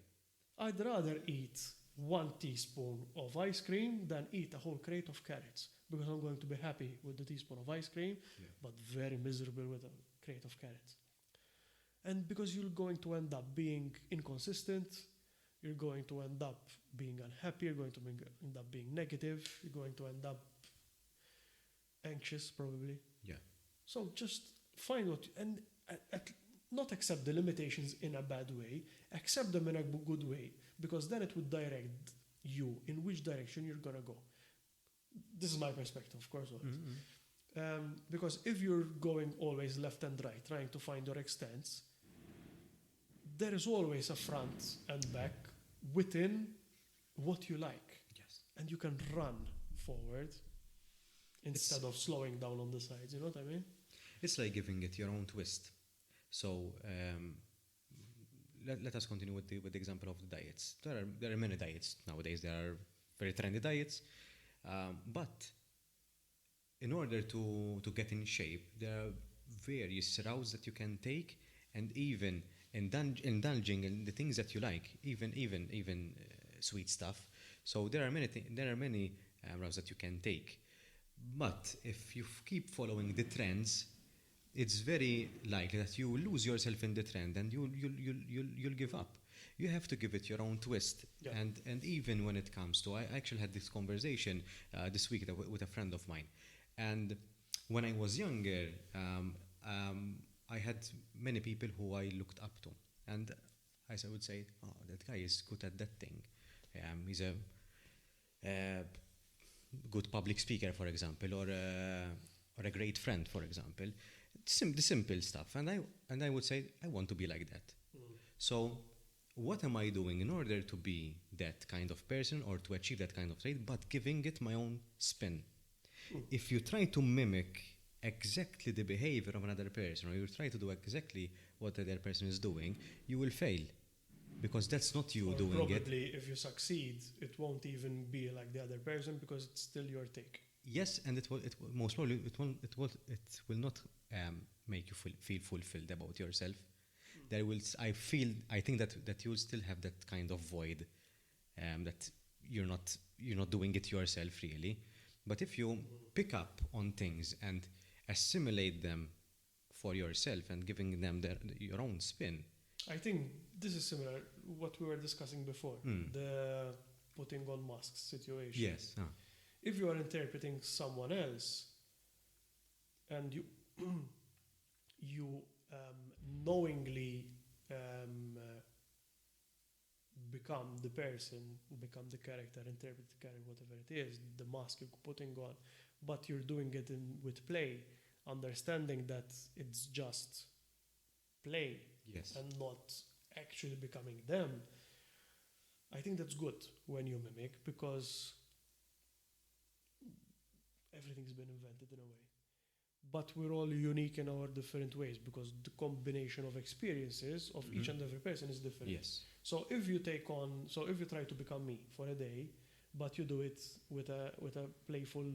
I'd rather eat 1 teaspoon of ice cream than eat a whole crate of carrots. because I'm going to be happy with the teaspoon of ice cream, Yeah. but very miserable with a crate of carrots. And because you're going to end up being inconsistent, you're going to end up being unhappy, you're going to end up being negative, you're going to end up anxious probably. Yeah. So just find what, not accept the limitations in a bad way, accept them in a good way, because then it would direct you in which direction you're gonna go. This is my perspective, of course. Because if you're going always left and right, trying to find your extents, there is always a front and back within what you like. Yes. And you can run forward instead of slowing down on the sides. You know what I mean? It's like giving it your own twist. So let us continue with the example of the diets. There are many diets nowadays. There are very trendy diets, but in order to get in shape, there are various routes that you can take, and even indulging in the things that you like, even sweet stuff. So there are many routes that you can take. But if you keep following the trends, it's very likely that you will lose yourself in the trend and you'll give up. You have to give it your own twist. Yeah. And even when it comes to, I actually had this conversation this week with a friend of mine. And when I was younger, I had many people who I looked up to. And I would say, oh, that guy is good at that thing. He's a good public speaker, for example, or a great friend, for example. The simple stuff. And I would say, I want to be like that. So what am I doing in order to be that kind of person or to achieve that kind of trait, but giving it my own spin? If you try to mimic exactly the behavior of another person, or you try to do exactly what the other person is doing, you will fail. Because that's not you doing probably it. Probably if you succeed, it won't even be like the other person because it's still your take. Yes, and it will most probably it will not make you feel fulfilled about yourself. There will I think that you'll still have that kind of void, that you're not doing it yourself really. But if you pick up on things and assimilate them for yourself and giving them your own spin. I think this is similar what we were discussing before, the putting on masks situation. Yes. If you are interpreting someone else and you knowingly become the person, become the character, interpret the character, whatever it is, the mask you're putting on, but you're doing it with play, understanding that it's just play. Yes. And not actually becoming them. I think that's good when you mimic, because everything's been invented in a way. But we're all unique in our different ways, because the combination of experiences of each and every person is different. Yes. So if you try to become me for a day, but you do it with a playful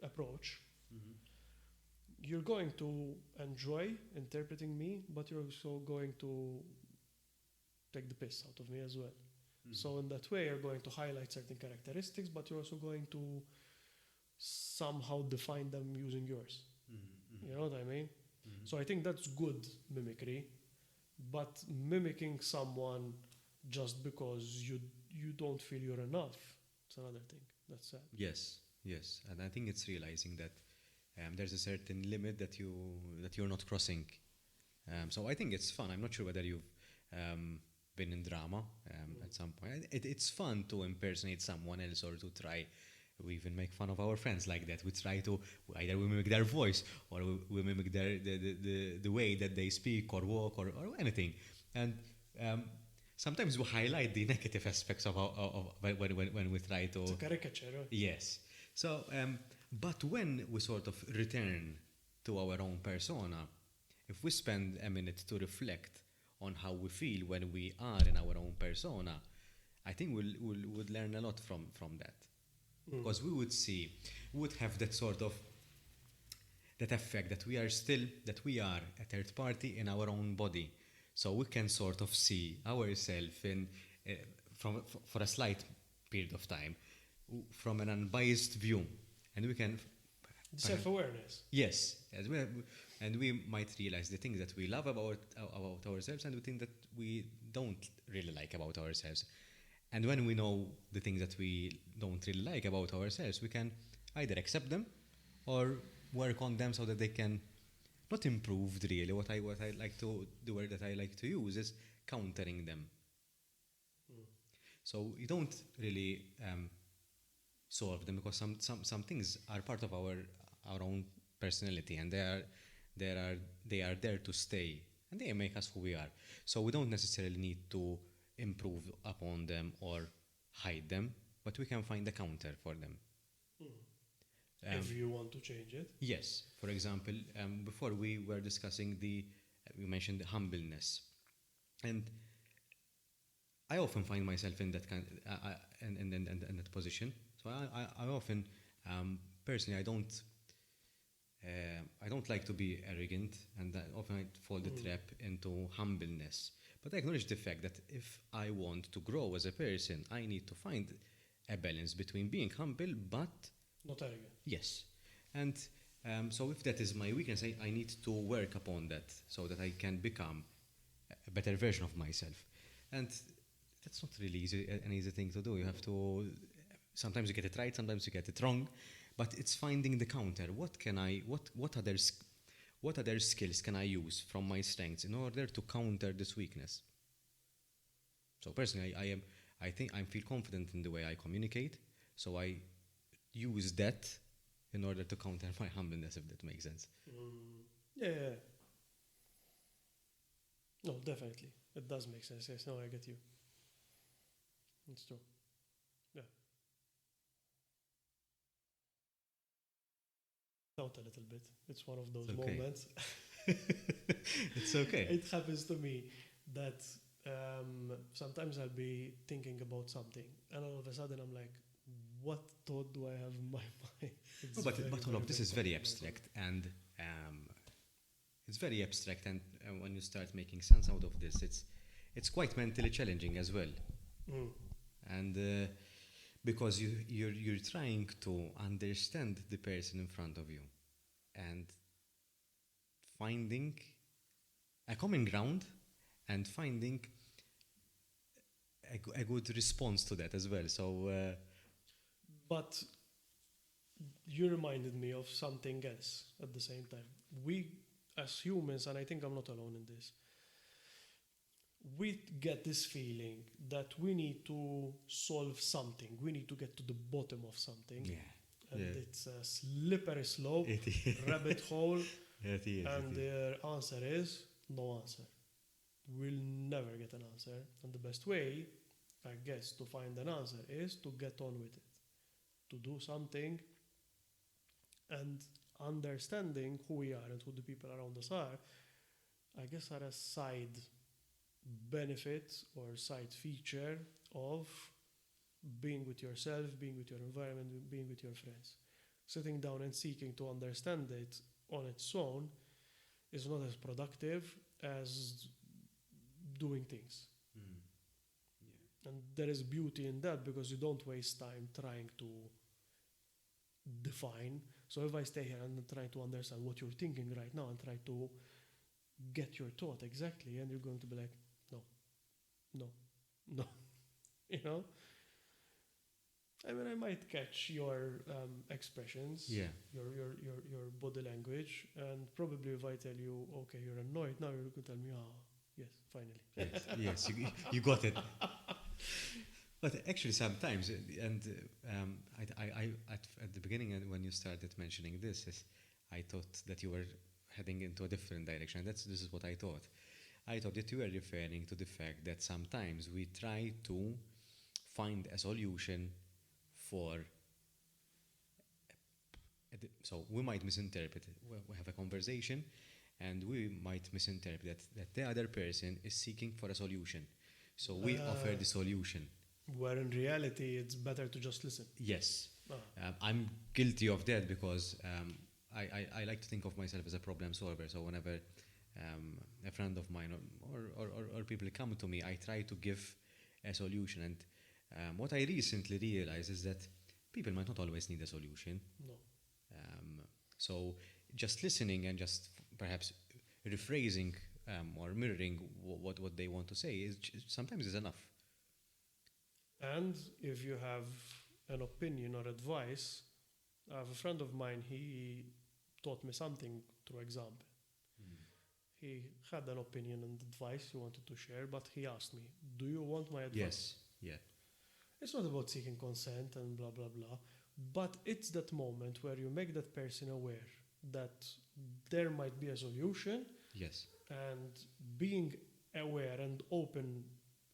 approach, you're going to enjoy interpreting me, but you're also going to take the piss out of me as well. So in that way, you're going to highlight certain characteristics, but you're also going to somehow define them using yours. You know what I mean? So I think that's good mimicry, but mimicking someone just because you don't feel you're enough, it's another thing. That's sad. Yes. And I think it's realizing that there's a certain limit that you're not crossing. So I think it's fun. I'm not sure whether you've been in drama at some point. It's fun to impersonate someone else, or to try. We even make fun of our friends like that. We try to either we mimic their voice, or we mimic the way that they speak or walk or anything. And sometimes we highlight the negative aspects of when we try to. It's a caricature. Right? Yes. So, but when we sort of return to our own persona, if we spend a minute to reflect on how we feel when we are in our own persona, I think we'll learn a lot from that. Because we would have that sort of that effect that we are a third party in our own body, so we can sort of see ourselves in for a slight period of time from an unbiased view, And we can, Self-awareness. yes, and we might realize the things that we love about ourselves and the things that we don't really like about ourselves. And when we know the things that we don't really like about ourselves, we can either accept them or work on them so that they can not improved really. What I like to, the word that I like to use is countering them. So you don't really solve them because some things are part of our own personality, and they are there to stay, and they make us who we are. So we don't necessarily need to improve upon them or hide them, but we can find a counter for them. If you want to change it. Yes. For example, before we were discussing we mentioned the humbleness, and I often find myself in that kind, in that position. So I often, personally, I don't like to be arrogant, and often I fall the trap into humbleness. But I acknowledge the fact that if I want to grow as a person, I need to find a balance between being humble, but Not arrogant. yes. And so if that is my weakness, I need to work upon that so that I can become a better version of myself. And that's not really an easy thing to do. You have to, sometimes you get it right, sometimes you get it wrong, but it's finding the counter. What other skills can I use from my strengths in order to counter this weakness? So personally, I think I feel confident in the way I communicate, so I use that in order to counter my humbleness, if that makes sense. Yeah. No, definitely. It does make sense. Yes, no, I get you. It's true. Yeah. Doubt a little bit. It's one of those It's okay. moments. It's okay. It happens to me that sometimes I'll be thinking about something, and all of a sudden I'm like, what thought do I have in my mind? It's No, but very, all very, of this very is very complicated. abstract, and it's very abstract. And when you start making sense out of this, it's quite mentally challenging as well. Mm. And because you're trying to understand the person in front of you, and finding a common ground, and finding a good response to that as well. So But you reminded me of something else at the same time. We, as humans, and I think I'm not alone in this, we get this feeling that we need to solve something. We need to get to the bottom of something. yeah, And yeah. it's a slippery slope, It is. rabbit hole, It is. and their answer is no answer. We'll never get an answer. And the best way, I guess, to find an answer is to get on with it, to do something, and understanding who we are and who the people around us are, I guess, are a side benefit or side feature of being with yourself, being with your environment, being with your friends. Sitting down and seeking to understand it on its own is not as productive as doing things. Mm. Yeah. And there is beauty in that because you don't waste time trying to define. So if I stay here and try to understand what you're thinking right now and try to get your thought exactly, and you're going to be like, no. You know? I mean, I might catch your expressions, Yeah. your body language, and probably if I tell you, okay, you're annoyed, now you're going to tell me, yes, finally. Yes, you got it. But actually, sometimes, and I at the beginning, when you started mentioning this, I thought that you were heading into a different direction. And this is what I thought. I thought that you were referring to the fact that sometimes we try to find a solution for. So we might misinterpret it. We have a conversation, and we might misinterpret that the other person is seeking for a solution. So we offer the solution. Where in reality, it's better to just listen. Yes. Ah. I'm guilty of that because I like to think of myself as a problem solver. So whenever a friend of mine or people come to me, I try to give a solution. And what I recently realized is that people might not always need a solution. No. So just listening and just perhaps rephrasing or mirroring what they want to say sometimes is enough. And if you have an opinion or advice, I have a friend of mine, he taught me something through example. He had an opinion and advice he wanted to share, but he asked me, do you want my advice? Yes, yeah. It's not about seeking consent and blah, blah, blah, but it's that moment where you make that person aware that there might be a solution. Yes. And being aware and open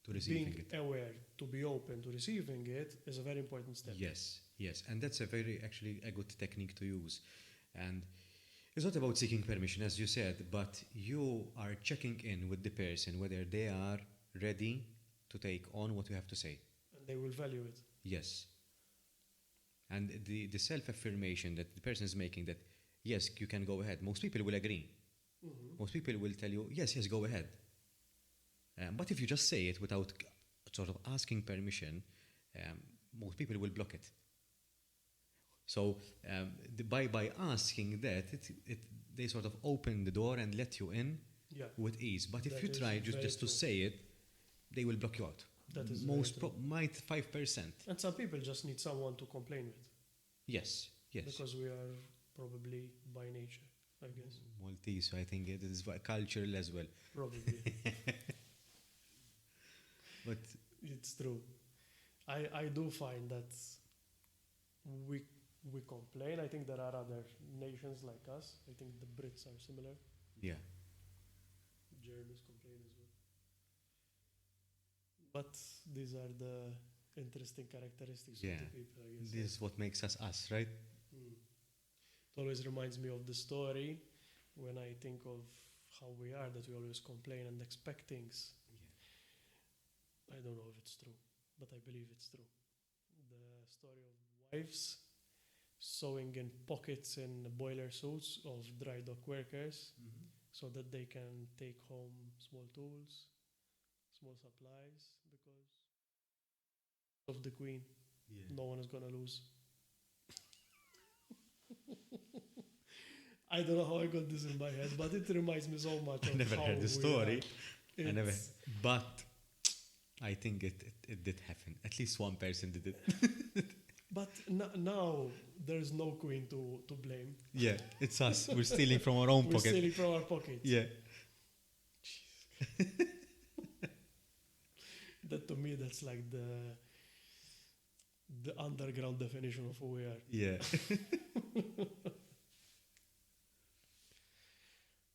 to receiving being it. aware to be open to receiving it is a very important step. Yes, yes. And that's a good technique to use. And it's not about seeking permission, as you said, but you are checking in with the person whether they are ready to take on what you have to say. And they will value it. Yes. And the self-affirmation that the person is making that, yes, you can go ahead. Most people will agree. Mm-hmm. Most people will tell you, yes, go ahead. But if you just say it without sort of asking permission, most people will block it. So by asking that, they sort of open the door and let you in with ease. But if you try just to say it, they will block you out. That is might 5%. And some people just need someone to complain with. Yes, yes. Because we are probably by nature, I guess. Maltese, so I think it is cultural as well. Probably. But it's true. I do find that we complain. I think there are other nations like us. I think the Brits are similar. Yeah. Germans complain as well. But these are the interesting characteristics of the people, I guess. This is what makes us us, right? It always reminds me of the story when I think of how we are, that we always complain and expect things. I don't know if it's true, but I believe it's true. The story of wives sewing in pockets in boiler suits of dry dock workers so that they can take home small tools, small supplies, because of the queen. No one is going to lose. I don't know how I got this in my head, but it reminds me so much of I never how heard the story. It's But I think it did happen. At least one person did it. But now there's no queen to blame. Yeah, it's us. We're stealing from our own We're pocket. stealing from our pockets. Yeah. That to me, that's like the underground definition of who we are. Yeah.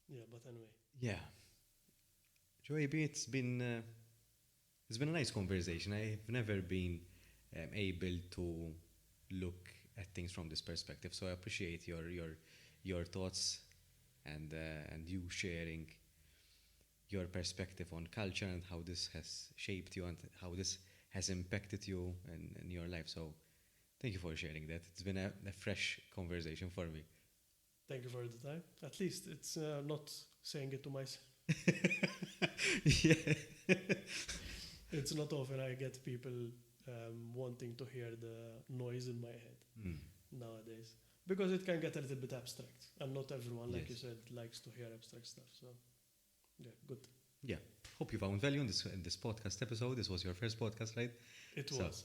Yeah, but anyway. Yeah. Joeaby, it's been a nice conversation. I've never been able to look at things from this perspective, so I appreciate your thoughts and you sharing your perspective on culture and how this has shaped you and how this has impacted you in your life. So thank you for sharing that. It's been a fresh conversation for me. Thank you for the time. At least it's not saying it to myself. Yeah. It's not often I get people wanting to hear the noise in my head nowadays. Because it can get a little bit abstract. And not everyone, like you said, likes to hear abstract stuff. So, yeah, good. Yeah. Hope you found value in this podcast episode. This was your first podcast, right? It was.